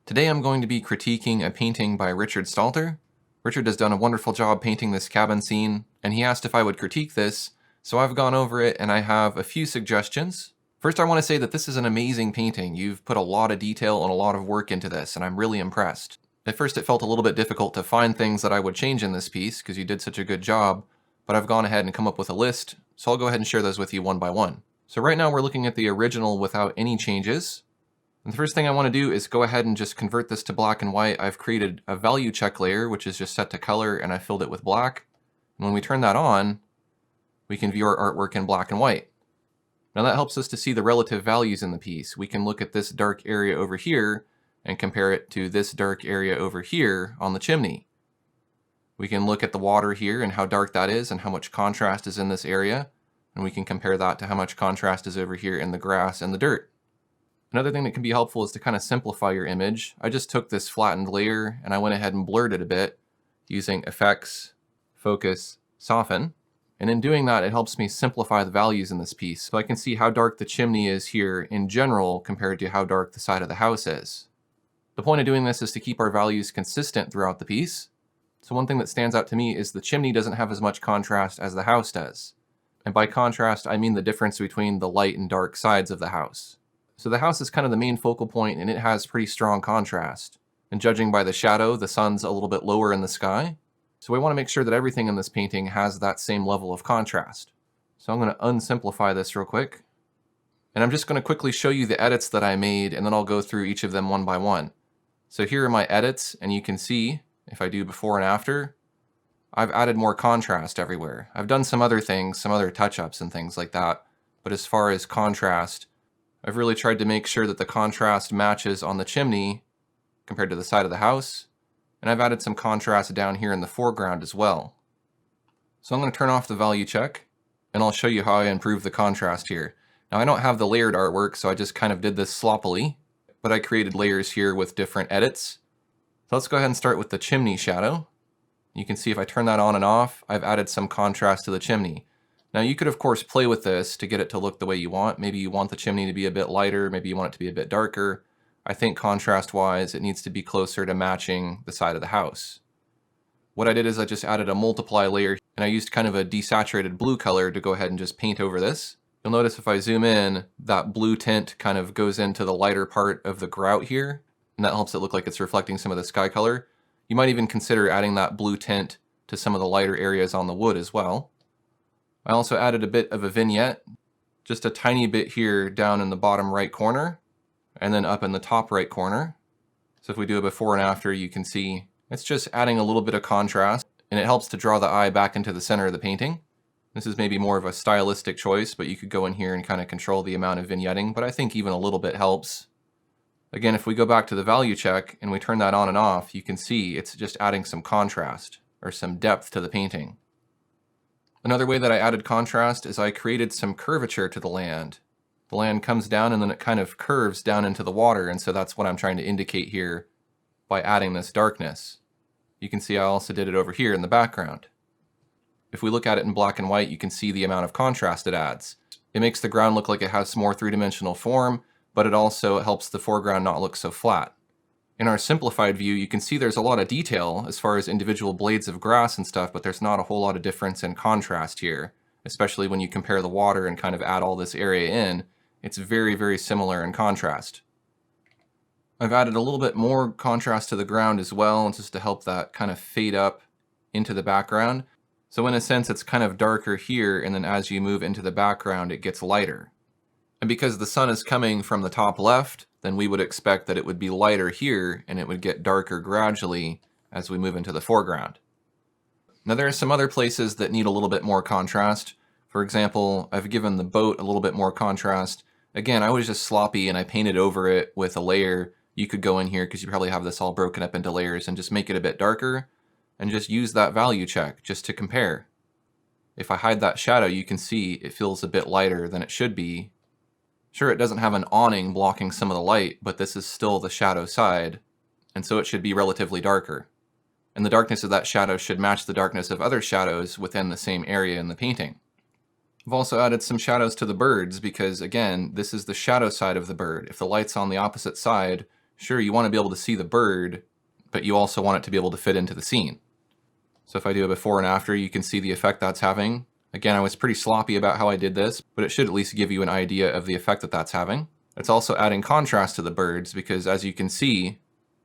Today I'm going to be critiquing a painting by Richard Stalter. Richard has done a wonderful job painting this cabin scene, and he asked if I would critique this, so I've gone over it and I have a few suggestions. First, I want to say that this is an amazing painting. You've put a lot of detail and a lot of work into this, and I'm really impressed. At first it felt a little bit difficult to find things that I would change in this piece, because you did such a good job, but I've gone ahead and come up with a list, so I'll go ahead and share those with you one by one. So right now we're looking at the original without any changes. And the first thing I want to do is go ahead and just convert this to black and white. I've created a value check layer, which is just set to color, and I filled it with black. And when we turn that on, we can view our artwork in black and white. Now that helps us to see the relative values in the piece. We can look at this dark area over here and compare it to this dark area over here on the chimney. We can look at the water here and how dark that is and how much contrast is in this area. And we can compare that to how much contrast is over here in the grass and the dirt. Another thing that can be helpful is to kind of simplify your image. I just took this flattened layer and I went ahead and blurred it a bit using Effects, Focus, Soften. And in doing that, it helps me simplify the values in this piece. So I can see how dark the chimney is here in general compared to how dark the side of the house is. The point of doing this is to keep our values consistent throughout the piece. So one thing that stands out to me is the chimney doesn't have as much contrast as the house does. And by contrast, I mean the difference between the light and dark sides of the house. So the house is kind of the main focal point and it has pretty strong contrast. And judging by the shadow, the sun's a little bit lower in the sky. So we want to make sure that everything in this painting has that same level of contrast. So I'm going to unsimplify this real quick. And I'm just going to quickly show you the edits that I made, and then I'll go through each of them one by one. So here are my edits, and you can see, if I do before and after, I've added more contrast everywhere. I've done some other things, some other touch-ups and things like that. But as far as contrast, I've really tried to make sure that the contrast matches on the chimney compared to the side of the house. And I've added some contrast down here in the foreground as well. So I'm going to turn off the value check, and I'll show you how I improve the contrast here. Now I don't have the layered artwork, so I just kind of did this sloppily, but I created layers here with different edits. So let's go ahead and start with the chimney shadow. You can see if I turn that on and off, I've added some contrast to the chimney. Now you could of course play with this to get it to look the way you want. Maybe you want the chimney to be a bit lighter, maybe you want it to be a bit darker. I think contrast-wise, it needs to be closer to matching the side of the house. What I did is I just added a multiply layer, and I used kind of a desaturated blue color to go ahead and just paint over this. You'll notice if I zoom in, that blue tint kind of goes into the lighter part of the grout here, and that helps it look like it's reflecting some of the sky color. You might even consider adding that blue tint to some of the lighter areas on the wood as well. I also added a bit of a vignette, just a tiny bit here down in the bottom right corner, and then up in the top right corner. So if we do a before and after, you can see it's just adding a little bit of contrast, and it helps to draw the eye back into the center of the painting. This is maybe more of a stylistic choice, but you could go in here and kind of control the amount of vignetting, but I think even a little bit helps. Again, if we go back to the value check and we turn that on and off, you can see it's just adding some contrast or some depth to the painting. Another way that I added contrast is I created some curvature to the land. The land comes down and then it kind of curves down into the water, and so that's what I'm trying to indicate here by adding this darkness. You can see I also did it over here in the background. If we look at it in black and white, you can see the amount of contrast it adds. It makes the ground look like it has some more three-dimensional form, but it also helps the foreground not look so flat. In our simplified view, you can see there's a lot of detail as far as individual blades of grass and stuff, but there's not a whole lot of difference in contrast here, especially when you compare the water and kind of add all this area in. It's very, very similar in contrast. I've added a little bit more contrast to the ground as well, just to help that kind of fade up into the background. So in a sense, it's kind of darker here, and then as you move into the background, it gets lighter. And because the sun is coming from the top left, then we would expect that it would be lighter here, and it would get darker gradually as we move into the foreground. Now there are some other places that need a little bit more contrast. For example, I've given the boat a little bit more contrast. Again, I was just sloppy and I painted over it with a layer. You could go in here, because you probably have this all broken up into layers, and just make it a bit darker, and just use that value check just to compare. If I hide that shadow, you can see it feels a bit lighter than it should be. Sure, it doesn't have an awning blocking some of the light, but this is still the shadow side, and so it should be relatively darker. And the darkness of that shadow should match the darkness of other shadows within the same area in the painting. I've also added some shadows to the birds because, again, this is the shadow side of the bird. If the light's on the opposite side, Sure, you want to be able to see the bird, but you also want it to be able to fit into the scene. So if I do a before and after, you can see the effect that's having. Again, I was pretty sloppy about how I did this, but it should at least give you an idea of the effect that that's having. It's also adding contrast to the birds because, as you can see,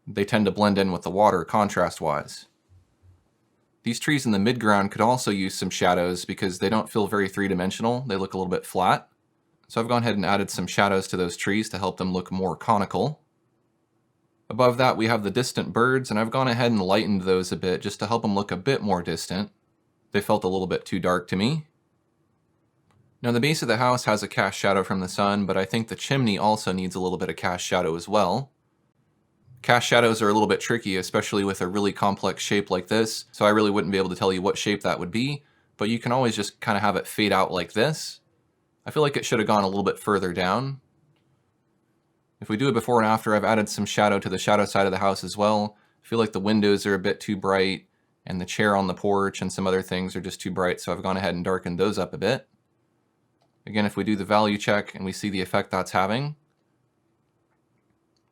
they tend to blend in with the water contrast-wise. These trees in the midground could also use some shadows because they don't feel very three-dimensional. They look a little bit flat. So I've gone ahead and added some shadows to those trees to help them look more conical. Above that, we have the distant birds, and I've gone ahead and lightened those a bit just to help them look a bit more distant. They felt a little bit too dark to me. Now the base of the house has a cast shadow from the sun, but I think the chimney also needs a little bit of cast shadow as well. Cast shadows are a little bit tricky, especially with a really complex shape like this, so I really wouldn't be able to tell you what shape that would be, but you can always just kind of have it fade out like this. I feel like it should have gone a little bit further down. If we do a before and after, I've added some shadow to the shadow side of the house as well. I feel like the windows are a bit too bright, and the chair on the porch and some other things are just too bright, so I've gone ahead and darkened those up a bit. Again, if we do the value check and we see the effect that's having.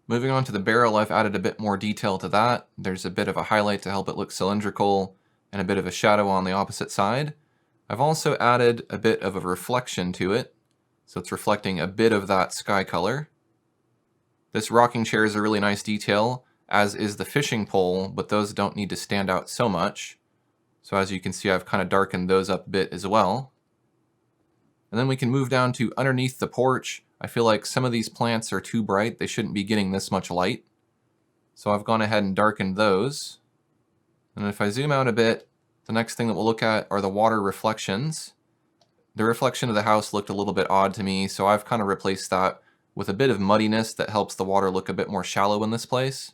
Moving on to the barrel, I've added a bit more detail to that. There's a bit of a highlight to help it look cylindrical, and a bit of a shadow on the opposite side. I've also added a bit of a reflection to it, so it's reflecting a bit of that sky color. This rocking chair is a really nice detail, as is the fishing pole, but those don't need to stand out so much. So as you can see, I've kind of darkened those up a bit as well. And then we can move down to underneath the porch. I feel like some of these plants are too bright. They shouldn't be getting this much light. So I've gone ahead and darkened those. And if I zoom out a bit, the next thing that we'll look at are the water reflections. The reflection of the house looked a little bit odd to me, so I've kind of replaced that with a bit of muddiness that helps the water look a bit more shallow in this place.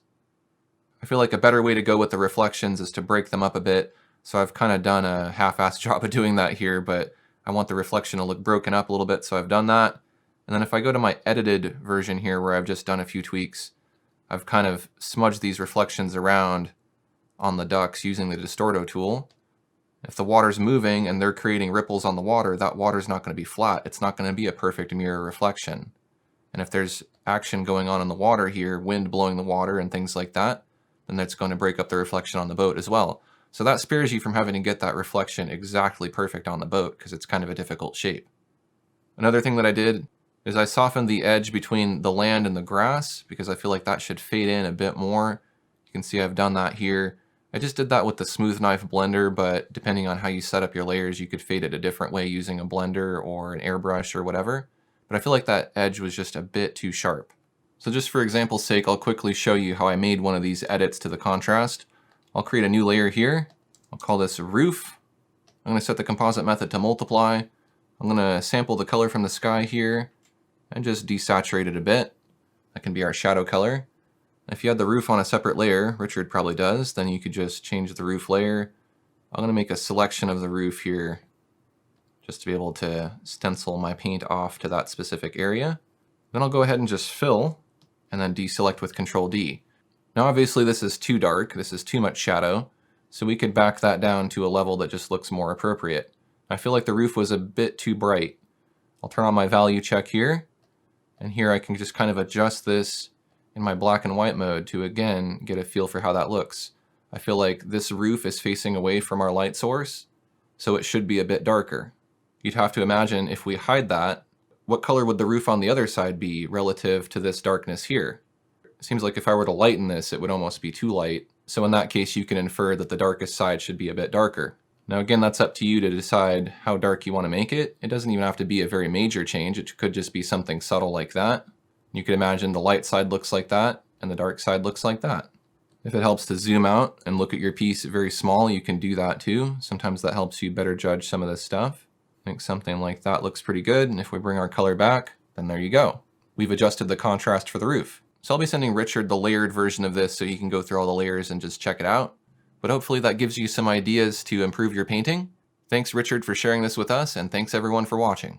I feel like a better way to go with the reflections is to break them up a bit, so I've kind of done a half-assed job of doing that here, but I want the reflection to look broken up a little bit, so I've done that. And then if I go to my edited version here where I've just done a few tweaks, I've kind of smudged these reflections around on the ducks using the Distorto tool. If the water's moving and they're creating ripples on the water, that water's not going to be flat. It's not going to be a perfect mirror reflection. And if there's action going on in the water here, wind blowing the water and things like that, then that's going to break up the reflection on the boat as well. So that spares you from having to get that reflection exactly perfect on the boat because it's kind of a difficult shape. Another thing that I did is I softened the edge between the land and the grass because I feel like that should fade in a bit more. You can see I've done that here. I just did that with the smooth knife blender, but depending on how you set up your layers, you could fade it a different way using a blender or an airbrush or whatever. But I feel like that edge was just a bit too sharp. So just for example's sake, I'll quickly show you how I made one of these edits to the contrast. I'll create a new layer here. I'll call this roof. I'm going to set the composite method to multiply. I'm going to sample the color from the sky here and just desaturate it a bit. That can be our shadow color. If you had the roof on a separate layer, Richard probably does, then you could just change the roof layer. I'm going to make a selection of the roof here just to be able to stencil my paint off to that specific area. Then I'll go ahead and just fill and then deselect with Control D. Now obviously this is too dark, this is too much shadow, so we could back that down to a level that just looks more appropriate. I feel like the roof was a bit too bright. I'll turn on my value check here, and here I can just kind of adjust this in my black and white mode to again get a feel for how that looks. I feel like this roof is facing away from our light source, so it should be a bit darker. You'd have to imagine if we hide that, what color would the roof on the other side be relative to this darkness here? It seems like if I were to lighten this, it would almost be too light. So in that case, you can infer that the darkest side should be a bit darker. Now again, that's up to you to decide how dark you want to make it. It doesn't even have to be a very major change. It could just be something subtle like that. You could imagine the light side looks like that and the dark side looks like that. If it helps to zoom out and look at your piece very small, you can do that too. Sometimes that helps you better judge some of this stuff. I think something like that looks pretty good. And if we bring our color back, then there you go. We've adjusted the contrast for the roof. So I'll be sending Richard the layered version of this so he can go through all the layers and just check it out. But hopefully that gives you some ideas to improve your painting. Thanks Richard for sharing this with us, and thanks everyone for watching.